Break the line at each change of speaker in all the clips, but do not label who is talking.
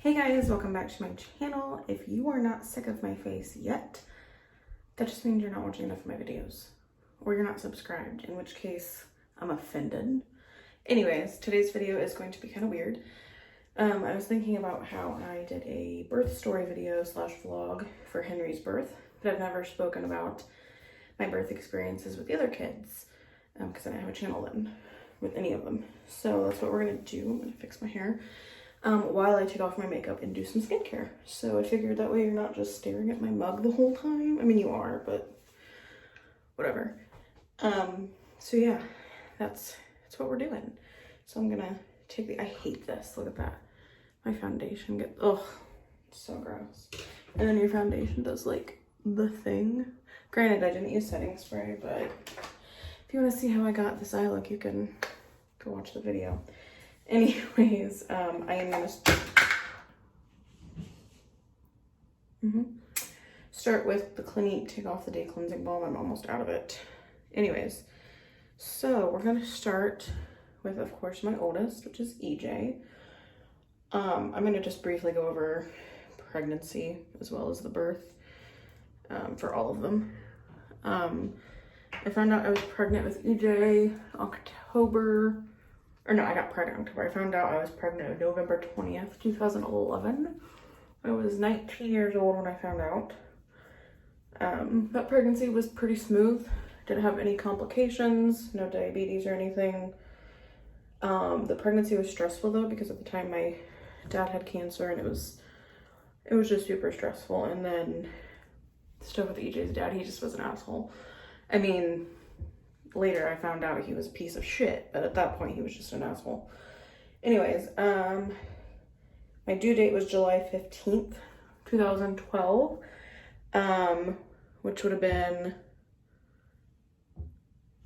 Hey guys, welcome back to my channel. If you are not sick of my face yet, that just means you're not watching enough of my videos. Or you're not subscribed, in which case I'm offended. Anyways, today's video is going to be kind of weird. I was thinking about how I did a birth story video slash vlog for Henry's birth, but I've never spoken about my birth experiences with the other kids because I didn't have a channel then with any of them. So that's what we're gonna do. I'm gonna fix my hair while I take off my makeup and do some skincare. So I figured that way you're not just staring at my mug the whole time. I mean, you are, but whatever. So yeah, that's what we're doing. So I'm gonna take I hate this, look at that. My foundation ugh, it's so gross. And then your foundation does like the thing. Granted, I didn't use setting spray, but if you wanna see how I got this eye look, you can go watch the video. Anyways, I am gonna start with the Clinique Take Off the Day Cleansing Balm. I'm almost out of it. Anyways, so we're gonna start with, of course, my oldest, which is EJ. I'm gonna just briefly go over pregnancy as well as the birth for all of them. I found out I was pregnant with EJ October. Or no, I got pregnant in October. I found out I was pregnant on November 20th, 2011. I was 19 years old when I found out. That pregnancy was pretty smooth. Didn't have any complications, no diabetes or anything. The pregnancy was stressful though, because at the time my dad had cancer and it was just super stressful. And then stuff with EJ's dad, he just was an asshole. I mean, later I found out he was a piece of shit, but at that point he was just an asshole. Anyways, my due date was July 15th, 2012, which would have been,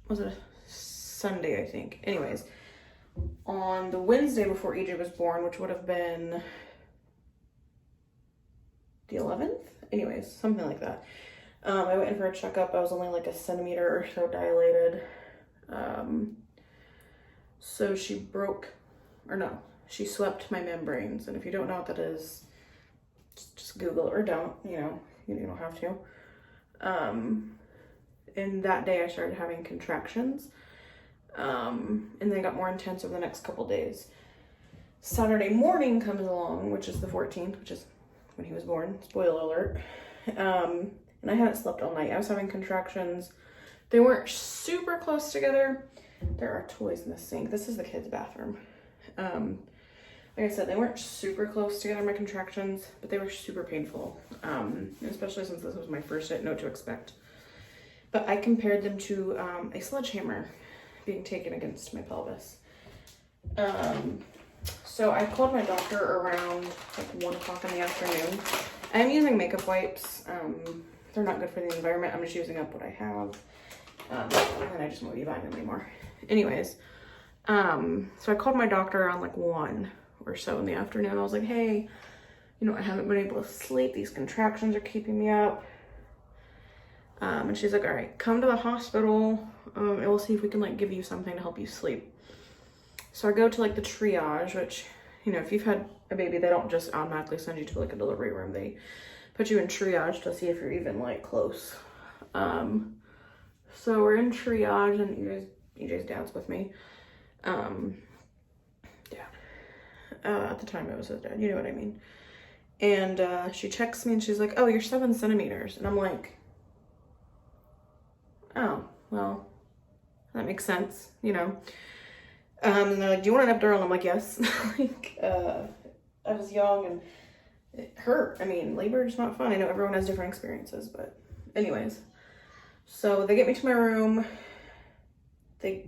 was it a Sunday, I think. Anyways, on the Wednesday before EJ was born, which would have been the 11th? Anyways, something like that. I went in for a checkup. I was only like a centimeter or so dilated. So she swept my membranes. And if you don't know what that is, just Google it, or don't, you don't have to. And that day I started having contractions. And they got more intense over the next couple days. Saturday morning comes along, which is the 14th, which is when he was born. Spoiler alert. And I hadn't slept all night. I was having contractions. They weren't super close together. There are toys in the sink. This is the kids' bathroom. Like I said, they weren't super close together, my contractions, but they were super painful. Especially since this was my first, I didn't know what to expect. But I compared them to a sledgehammer being taken against my pelvis. So I called my doctor around like 1 o'clock in the afternoon. I'm using makeup wipes. They're not good for the environment. I'm just using up what I have. And then I just won't be buying them anymore. Anyways, so I called my doctor around like 1 or so in the afternoon. I was like, hey, I haven't been able to sleep. These contractions are keeping me up. And she's like, all right, come to the hospital. And we'll see if we can like give you something to help you sleep. So I go to like the triage, which, if you've had a baby, they don't just automatically send you to like a delivery room. They put you in triage to see if you're even like close. So we're in triage and EJ's dad's with me. At the time it was his dad, you know what I mean. And she checks me and she's like, oh, you're 7 centimeters. And I'm like, oh, well, that makes sense, And they're like, do you want an epidural? And I'm like, yes. I was young and it hurt. I mean, labor is not fun. I know everyone has different experiences, but anyways. So they get me to my room. They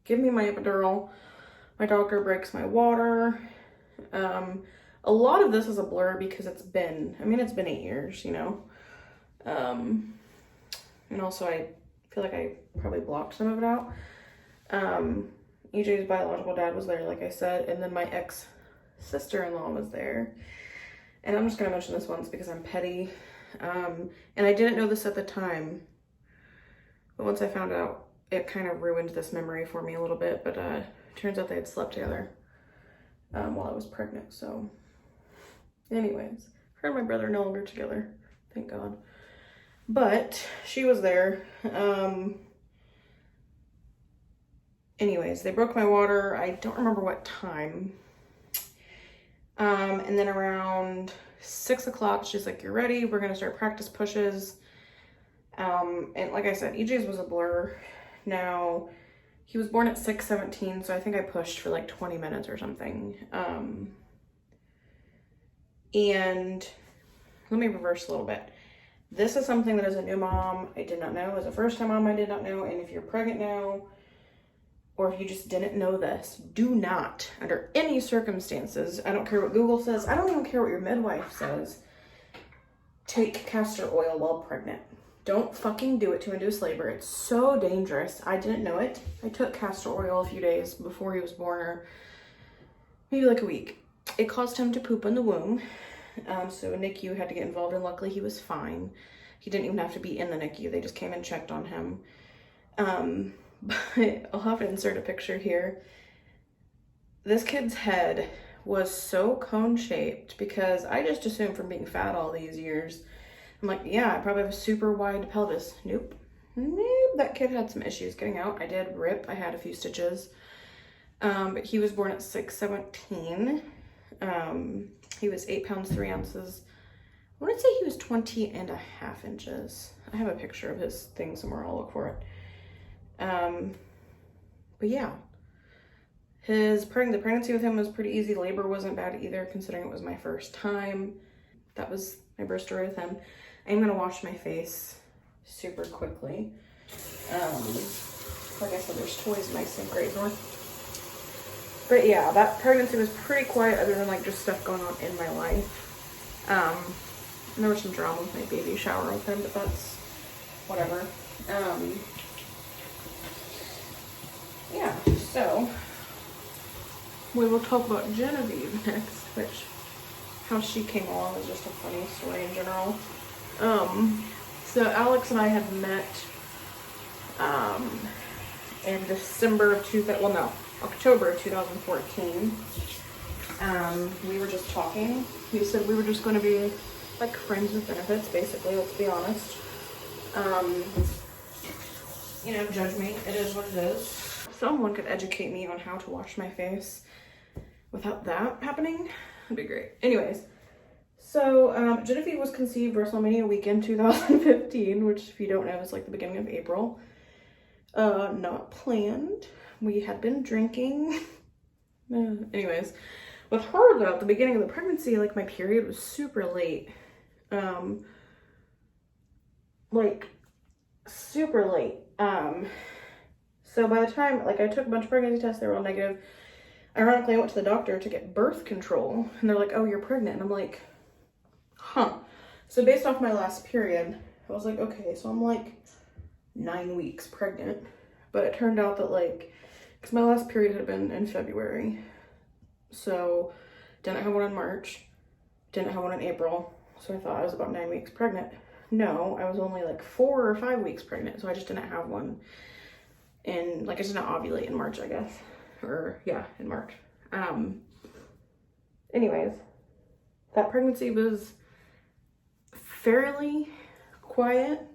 give me my epidural. My doctor breaks my water. A lot of this is a blur because it's been 8 years, And also I feel like I probably blocked some of it out. EJ's biological dad was there, like I said, and then my ex-sister-in-law was there. And I'm just gonna mention this once because I'm petty. And I didn't know this at the time, but once I found out, it kind of ruined this memory for me a little bit. But turns out they had slept together while I was pregnant. So Anyways, her and my brother are no longer together, thank God. But she was there. Anyways, they broke my water. I don't remember what time. And then around 6 o'clock, she's like, "You're ready. We're gonna start practice pushes." And like I said, EJ's was a blur. Now, he was born at 6:17, so I think I pushed for like 20 minutes or something. And let me reverse a little bit. This is something that as a new mom, I did not know. As a first-time mom, I did not know. And if you're pregnant now, or if you just didn't know this, do not, under any circumstances, I don't care what Google says, I don't even care what your midwife says, take castor oil while pregnant. Don't fucking do it to induce labor. It's so dangerous. I didn't know it. I took castor oil a few days before he was born, or maybe like a week. It caused him to poop in the womb. So NICU had to get involved, and luckily he was fine. He didn't even have to be in the NICU. They just came and checked on him. But I'll have to insert a picture here. This kid's head was so cone-shaped because I just assumed from being fat all these years, I'm like, yeah, I probably have a super wide pelvis. Nope. That kid had some issues getting out. I did rip. I had a few stitches. But he was born at 6:17. He was 8 pounds, 3 ounces. I want to say he was 20.5 inches. I have a picture of his thing somewhere. I'll look for it. But yeah, the pregnancy with him was pretty easy. Labor wasn't bad either, considering it was my first time. That was my birth story with him. I'm gonna wash my face super quickly. Like I said, there's toys in my sink right north. But yeah, that pregnancy was pretty quiet, other than like just stuff going on in my life. And there was some drama with my baby shower with him, but that's whatever. Yeah, so we will talk about Genevieve next, which how she came along is just a funny story in general. So Alex and I had met in October of 2014. We were just talking. We said we were just going to be like friends with benefits, basically, let's be honest. You know, judge me, it is what it is. Someone could educate me on how to wash my face without that happening, that'd be great. Anyways, so Genevieve was conceived WrestleMania weekend 2015, which if you don't know is like the beginning of April. Not planned. We had been drinking. Anyways, with her though, at the beginning of the pregnancy, like my period was super late. Like super late. So by the time, like I took a bunch of pregnancy tests, they were all negative. Ironically, I went to the doctor to get birth control, and they're like, "Oh, you're pregnant." And I'm like, huh. So based off my last period, I was like, okay, so I'm like 9 weeks pregnant. But it turned out that like, because my last period had been in February, so didn't have one in March, didn't have one in April, so I thought I was about 9 weeks pregnant. No, I was only like 4 or 5 weeks pregnant, so I just didn't have one. And like I didn't ovulate in March, I guess. Or yeah, in March. Anyways, that pregnancy was fairly quiet.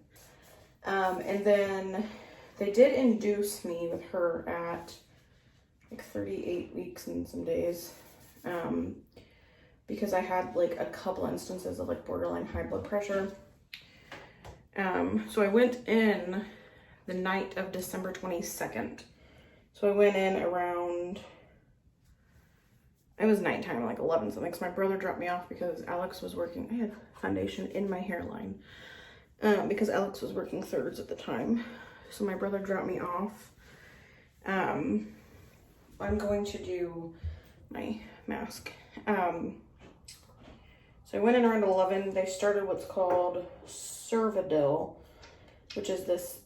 And then they did induce me with her at like 38 weeks and some days. Because I had like a couple instances of like borderline high blood pressure. So I went in the night of December 22nd. So I went in around, it was nighttime, like 11 something, because my brother dropped me off because Alex was working. I had foundation in my hairline because Alex was working thirds at the time. So my brother dropped me off. I'm going to do my mask. So I went in around 11. They started what's called Cervidil, which is this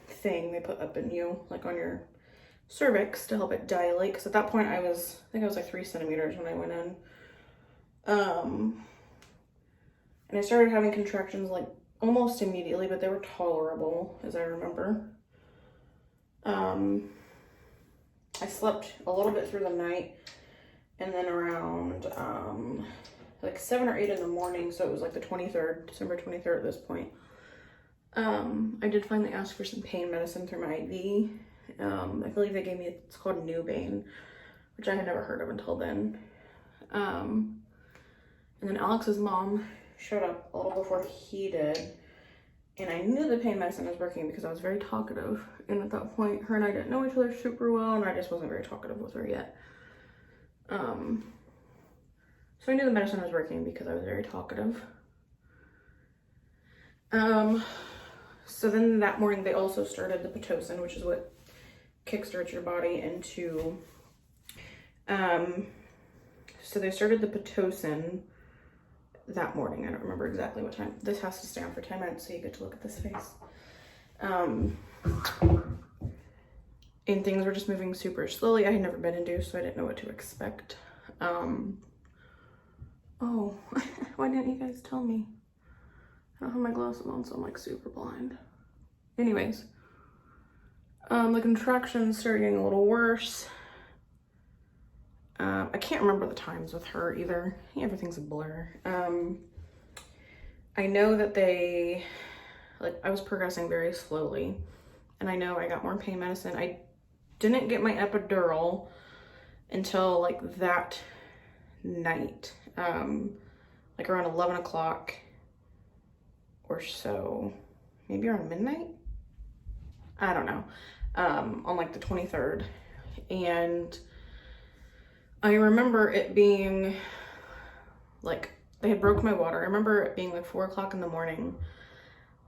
thing they put up in you, like on your cervix to help it dilate. Because at that point I think I was like 3 centimeters when I went in. And I started having contractions like almost immediately, but they were tolerable as I remember. I slept a little bit through the night. And then around like 7 or 8 in the morning, so it was like the 23rd, December 23rd at this point, I did finally ask for some pain medicine through my IV. I believe they gave me, it's called Nubane, which I had never heard of until then. And then Alex's mom showed up a little before he did, and I knew the pain medicine was working because I was very talkative, and at that point her and I didn't know each other super well, and I just wasn't very talkative with her yet. So I knew the medicine was working because I was very talkative. So then that morning they also started the Pitocin, which is what kickstarts your body into, so they started the Pitocin that morning. I don't remember exactly what time. This has to stay on for 10 minutes so you get to look at this face. And things were just moving super slowly. I had never been induced, so I didn't know what to expect. Oh, why didn't you guys tell me? I don't have my glasses on, so I'm like super blind. Anyways, the contractions started getting a little worse. I can't remember the times with her either. Everything's a blur. I know that I was progressing very slowly, and I know I got more pain medicine. I didn't get my epidural until like that night, like around 11 o'clock or so, maybe around midnight. I don't know, on like the 23rd. And I remember it being like, they had broke my water. I remember it being like 4 o'clock in the morning.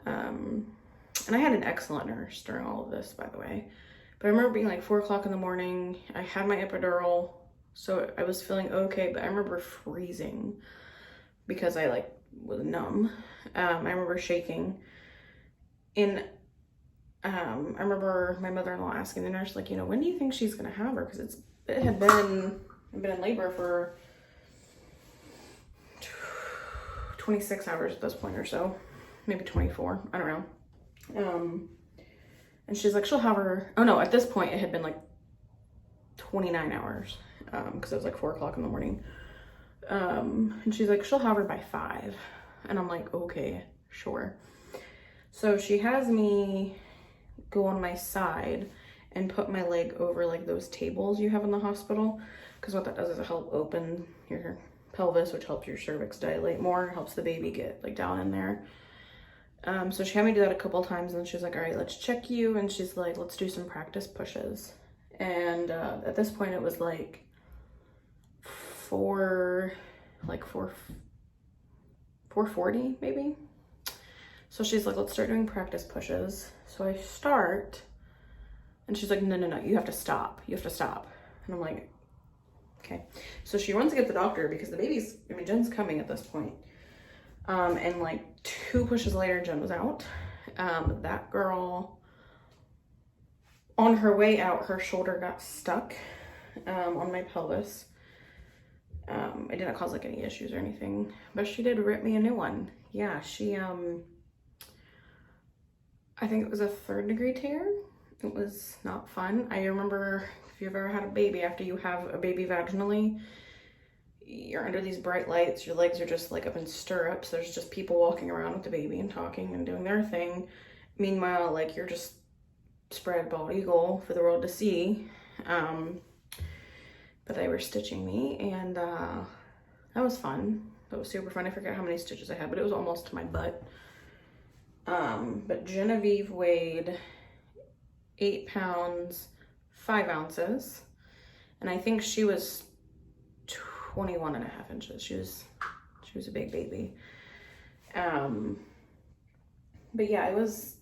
And I had an excellent nurse during all of this, by the way. But I remember being like 4 o'clock in the morning. I had my epidural, so I was feeling okay, but I remember freezing because I like was numb. I remember shaking. And I remember my mother-in-law asking the nurse, like, you know, when do you think she's gonna have her? Because I've been in labor for 26 hours at this point or so, maybe 24, I don't know. And she's like, she'll have her, oh no, at this point it had been like 29 hours, because it was like 4 o'clock in the morning. And she's like, she'll have her by 5. And I'm like, okay, sure. So she has me go on my side and put my leg over like those tables you have in the hospital, because what that does is it helps open your pelvis, which helps your cervix dilate more, helps the baby get like down in there. So she had me do that a couple times, and she's like, all right, let's check you. And she's like, let's do some practice pushes. And at this point it was like 440 maybe. So she's like, let's start doing practice pushes. So I start, and she's like, no, you have to stop. You have to stop. And I'm like, okay. So she runs to get the doctor because the baby's, I mean, Jen's coming at this point. And like 2 pushes later, Jen was out. That girl, on her way out, her shoulder got stuck on my pelvis. It didn't cause like any issues or anything, but she did rip me a new one. Yeah, she, I think it was a 3rd-degree tear. It was not fun. I remember, if you've ever had a baby, after you have a baby vaginally, you're under these bright lights, your legs are just like up in stirrups, there's just people walking around with the baby and talking and doing their thing. Meanwhile, like, you're just spread bald eagle for the world to see. But they were stitching me, and that was fun. That was super fun. I forget how many stitches I had, but it was almost to my butt. But Genevieve weighed 8 pounds, 5 ounces, and I think she was 21 and a half inches. She was a big baby. But yeah, it was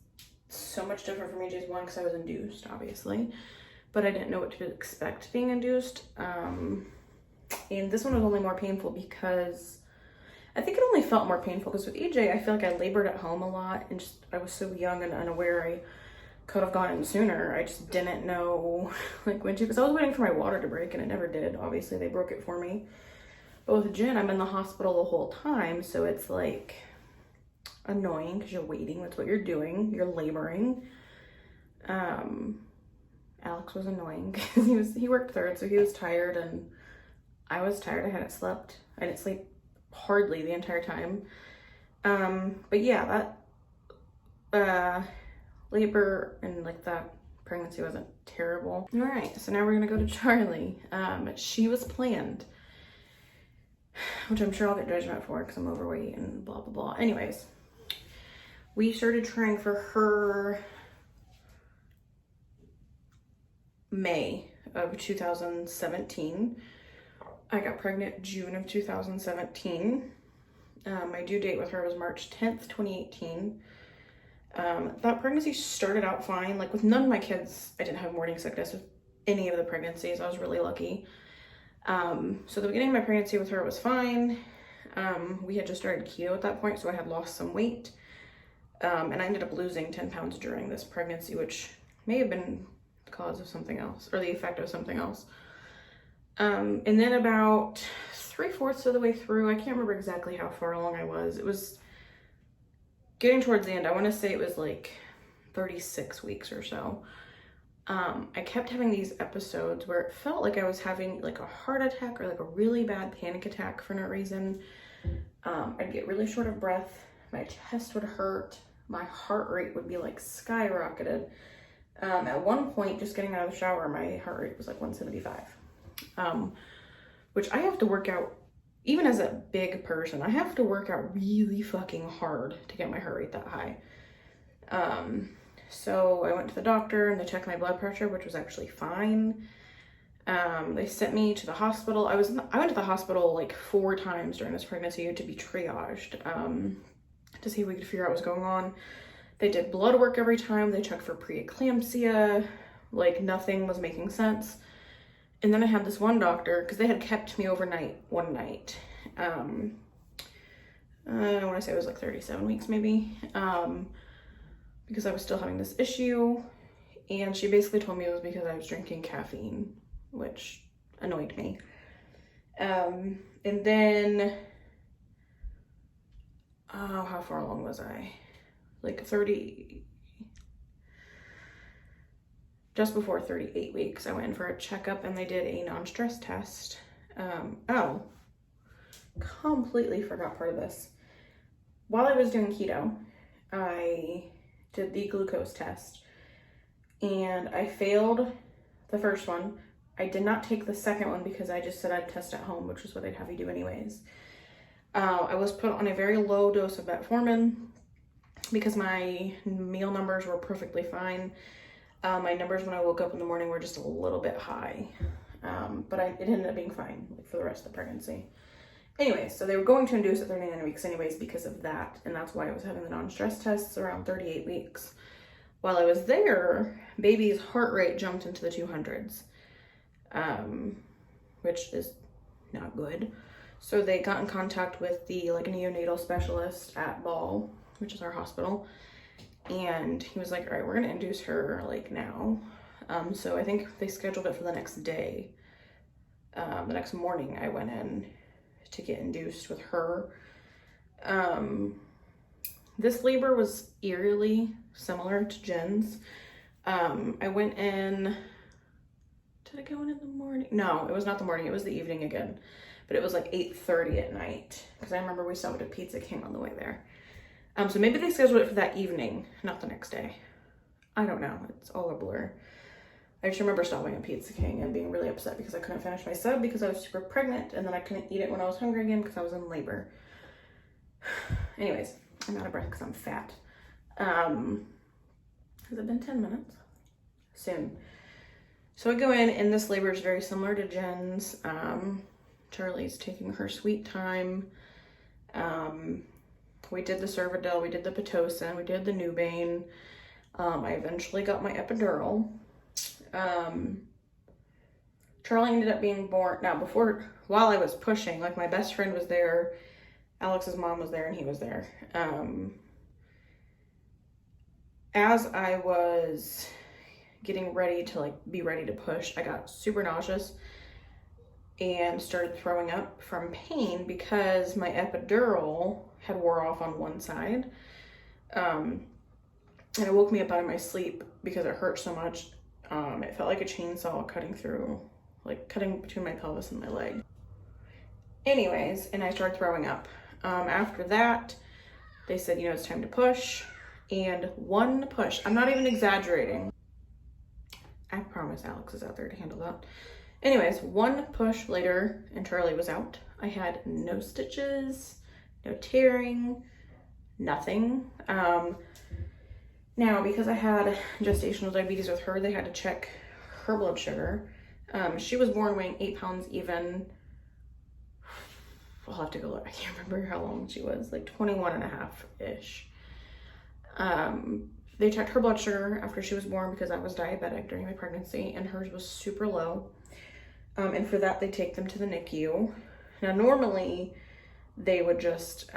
so much different from AJ's one because I was induced, obviously, but I didn't know what to expect being induced. And this one was only more painful because I think it only felt more painful because with AJ, I feel like I labored at home a lot, and just I was so young and unaware. I could have gone in sooner. I just didn't know like when to, because I was waiting for my water to break and it never did. Obviously they broke it for me. But with Jen, I'm in the hospital the whole time, so it's like annoying because you're waiting. That's what you're doing. You're laboring. Alex was annoying because he worked 3rd, so he was tired, and I was tired. I hadn't slept. I didn't sleep hardly the entire time. But yeah, that labor and like that pregnancy wasn't terrible. All right, so now we're gonna go to Charlie. She was planned, which I'm sure I'll get judgment for because I'm overweight and blah, blah, blah. Anyways, we started trying for her May of 2017. I got pregnant June of 2017. My due date with her was March 10th, 2018. That pregnancy started out fine. Like with none of my kids, I didn't have morning sickness with any of the pregnancies. I was really lucky. So the beginning of my pregnancy with her was fine. We had just started keto at that point, so I had lost some weight. And I ended up losing 10 pounds during this pregnancy, which may have been the cause of something else or the effect of something else. And then about 3/4 of the way through, I can't remember exactly how far along I was. It was getting towards the end. I want to say it was like 36 weeks or so. I kept having these episodes where it felt like I was having like a heart attack or like a really bad panic attack for no reason. I'd get really short of breath. My chest would hurt. My heart rate would be like skyrocketed. At one point, just getting out of the shower, my heart rate was like 175. Which I have to work out, even as a big person, I have to work out really fucking hard to get my heart rate that high. So I went to the doctor and they checked my blood pressure, which was actually fine. They sent me to the hospital. I went to the hospital like 4 times during this pregnancy to be triaged, to see if we could figure out what was going on. They did blood work every time. They checked for preeclampsia. Like nothing was making sense. And then I had this one doctor, because they had kept me overnight one night. I want to say it was like 37 weeks maybe, because I was still having this issue. And she basically told me it was because I was drinking caffeine, which annoyed me. And then, oh, how far along was I? Like 30, just before 38 weeks, I went in for a checkup and they did a non-stress test. Oh, completely forgot part of this. While I was doing keto, I did the glucose test and I failed the first one. I did not take the second one because I just said I'd test at home, which is what they'd have you do anyways. I was put on a very low dose of metformin because my meal numbers were perfectly fine. My numbers when I woke up in the morning were just a little bit high, but it ended up being fine like, for the rest of the pregnancy. Anyway, so they were going to induce at 39 weeks anyways because of that, and that's why I was having the non-stress tests around 38 weeks. While I was there, baby's heart rate jumped into the 200s, which is not good. So they got in contact with the like neonatal specialist at Ball, which is our hospital. And he was like, all right, we're gonna induce her like now. So I think they scheduled it for the next day. The next morning I went in to get induced with her. This labor was eerily similar to Jen's. I went in, did I go in the morning? No, it was not the morning, it was the evening again. But it was like 8:30 at night because I remember we stopped at Pizza King on the way there. So maybe they scheduled it for that evening, not the next day. I don't know, it's all a blur. I just remember stopping at Pizza King and being really upset because I couldn't finish my sub because I was super pregnant and then I couldn't eat it when I was hungry again because I was in labor. Anyways, I'm out of breath because I'm fat. Has it been 10 minutes? Soon. So I go in and this labor is very similar to Jen's. Charlie's taking her sweet time. We did the Cervidil, we did the Pitocin, we did the Nubane. I eventually got my epidural. Charlie ended up being born, while I was pushing, like my best friend was there, Alex's mom was there, and he was there. As I was getting ready to be ready to push, I got super nauseous and started throwing up from pain because my epidural had wore off on one side. And it woke me up out of my sleep because it hurt so much. It felt like a chainsaw cutting between my pelvis and my leg. Anyways, and I started throwing up. After that, they said, you know, it's time to push. And one push, I'm not even exaggerating. I promise Alex is out there to handle that. Anyways, one push later and Charlie was out. I had no stitches, no tearing, nothing. Now, because I had gestational diabetes with her, they had to check her blood sugar. She was born weighing 8 pounds even. I'll have to go look. I can't remember how long she was, like 21 and a half-ish. They checked her blood sugar after she was born because I was diabetic during my pregnancy, and hers was super low. And for that, they take them to the NICU. Now, normally, they would just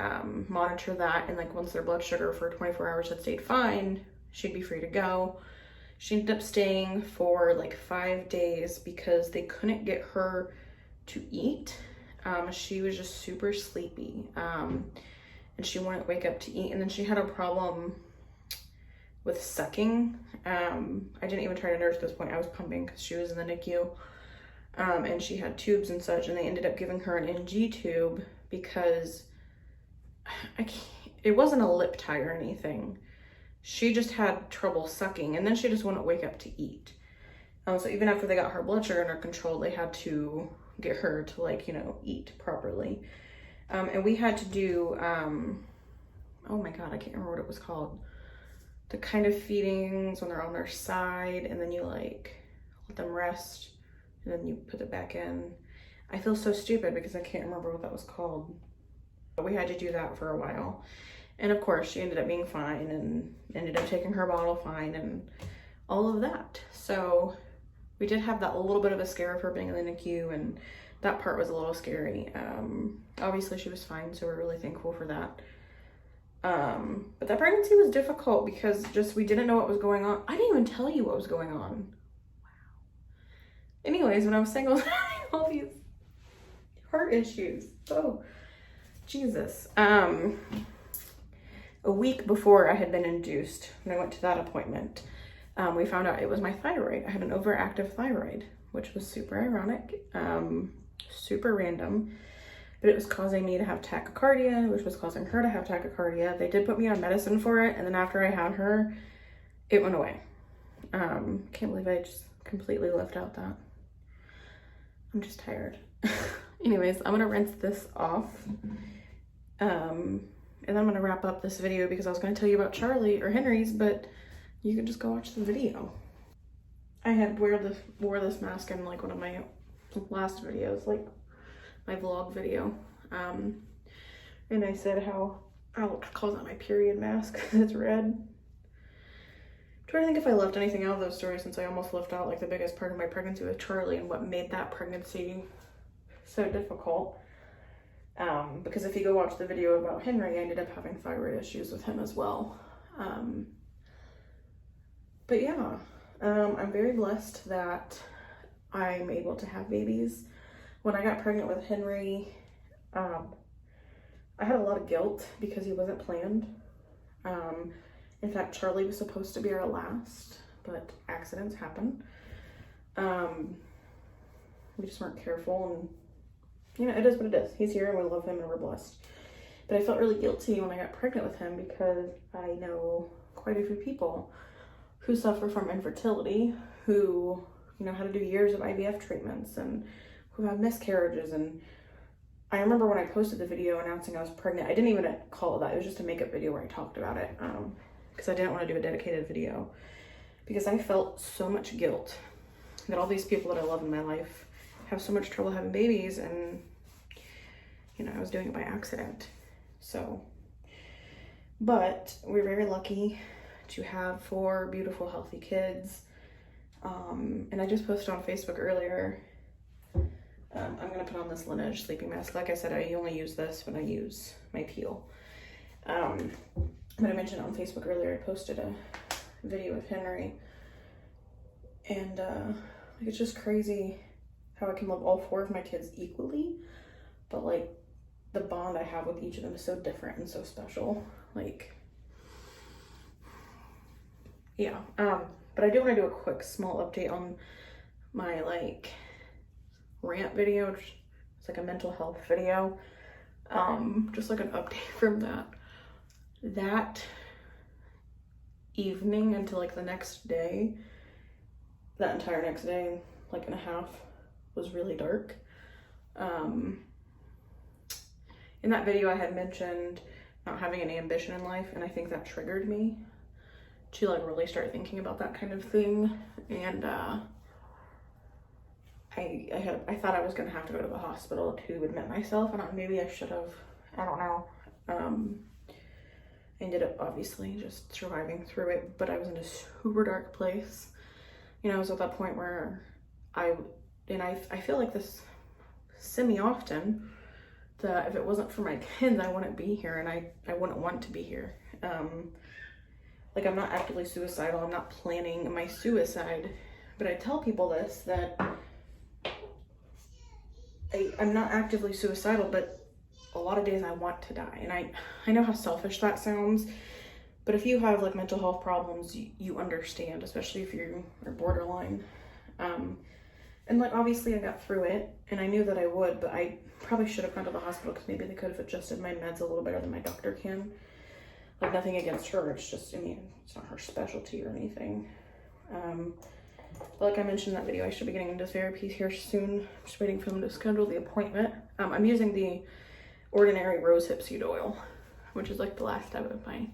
monitor that, and like once their blood sugar for 24 hours had stayed fine, she'd be free to go. She ended up staying for like 5 days because they couldn't get her to eat. She was just super sleepy, and she wouldn't wake up to eat. And then she had a problem with sucking. I didn't even try to nurse at this point. I was pumping because she was in the NICU, and she had tubes and such, and they ended up giving her an NG tube because it wasn't a lip tie or anything. She just had trouble sucking, and then she just wouldn't wake up to eat. So even after they got her blood sugar under control, they had to get her to, like, you know, eat properly. And we had to do, oh my God, I can't remember what it was called. The kind of feedings when they're on their side, and then you like let them rest, and then you put it back in. I feel so stupid because I can't remember what that was called. But we had to do that for a while. And of course, she ended up being fine and ended up taking her bottle fine and all of that. So we did have that little bit of a scare of her being in the NICU, and that part was a little scary. Obviously, she was fine, so we're really thankful for that. But that pregnancy was difficult because just we didn't know what was going on. I didn't even tell you what was going on. Wow. Anyways, when I was single, all these heart issues. Oh, Jesus. A week before I had been induced, when I went to that appointment, we found out it was my thyroid. I had an overactive thyroid, which was super ironic, super random, but it was causing me to have tachycardia, which was causing her to have tachycardia. They did put me on medicine for it, and then after I had her, it went away. Can't believe I just completely left out that. I'm just tired. Anyways, I'm gonna rinse this off. And I'm gonna wrap up this video because I was gonna tell you about Charlie or Henry's, but you can just go watch the video. I had wore this mask in like one of my last videos, like my vlog video. And I said how Alex calls that my period mask because it's red. I'm trying to think if I left anything out of those stories, since I almost left out like the biggest part of my pregnancy with Charlie and what made that pregnancy so difficult. Because if you go watch the video about Henry, I ended up having thyroid issues with him as well. But yeah, I'm very blessed that I'm able to have babies. When I got pregnant with Henry, I had a lot of guilt because he wasn't planned. In fact, Charlie was supposed to be our last, but accidents happen. We just weren't careful, and you know, it is what it is. He's here and we love him and we're blessed. But I felt really guilty when I got pregnant with him because I know quite a few people who suffer from infertility, who, you know, had to do years of IVF treatments and who have miscarriages. And I remember when I posted the video announcing I was pregnant, I didn't even call it that. It was just a makeup video where I talked about it because I didn't want to do a dedicated video because I felt so much guilt that all these people that I love in my life have so much trouble having babies, and you know, I was doing it by accident. So, but we're very lucky to have 4 beautiful, healthy kids. And I just posted on Facebook earlier, I'm gonna put on this Lineage sleeping mask. Like I said, I only use this when I use my peel. But I mentioned on Facebook earlier, I posted a video of Henry, and it's just crazy how I can love all 4 of my kids equally, but like the bond I have with each of them is so different and so special. Like, yeah. But I do want to do a quick small update on my like rant video, which is like a mental health video. Just like an update from that evening until like the next day, that entire next day, like and a half, was really dark. In that video I had mentioned not having any ambition in life, and I think that triggered me to like really start thinking about that kind of thing. And I thought I was gonna have to go to the hospital to admit myself, and maybe I should have, I don't know. Ended up obviously just surviving through it, but I was in a super dark place. You know, I was at that point where I feel like this semi-often, that if it wasn't for my kids, I wouldn't be here, and I wouldn't want to be here. Like, I'm not actively suicidal, I'm not planning my suicide, but I tell people this, that I'm not actively suicidal, but a lot of days I want to die. And I know how selfish that sounds, but if you have like mental health problems, you understand, especially if you're borderline. And like, obviously I got through it, and I knew that I would, but I probably should have gone to the hospital, because maybe they could have adjusted my meds a little better than my doctor can. Like, nothing against her, it's just, I mean, it's not her specialty or anything. But like I mentioned in that video, I should be getting into therapy here soon. I'm just waiting for them to schedule the appointment. I'm using the Ordinary Rosehip Seed Oil, which is like the last step of my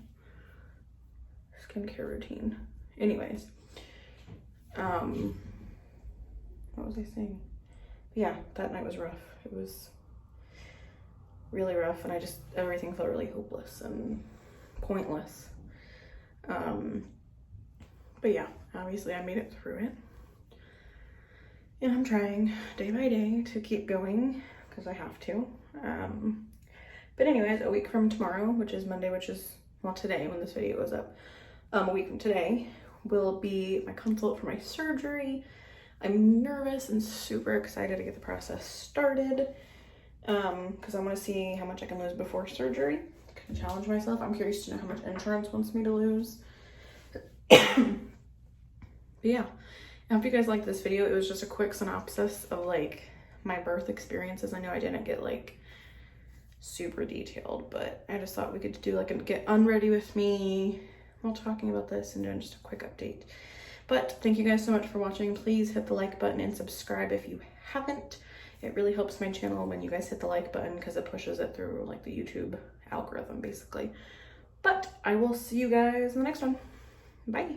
skincare routine. Anyways, what was I saying? Yeah, that night was rough. It was really rough, and everything felt really hopeless and pointless. But yeah, obviously I made it through it, and I'm trying day by day to keep going, because I have to. But anyways, a week from tomorrow, which is Monday, which is, well, today when this video goes up, a week from today will be my consult for my surgery. I'm nervous and super excited to get the process started, because I want to see how much I can lose before surgery. I can challenge myself. I'm curious to know how much insurance wants me to lose. But yeah, I hope you guys liked this video. It was just a quick synopsis of like my birth experiences. I know I didn't get like super detailed, but I just thought we could do like get unready with me while talking about this and doing just a quick update. But thank you guys so much for watching. Please hit the like button and subscribe if you haven't. It really helps my channel when you guys hit the like button, because it pushes it through like the YouTube algorithm basically. But I will see you guys in the next one. Bye.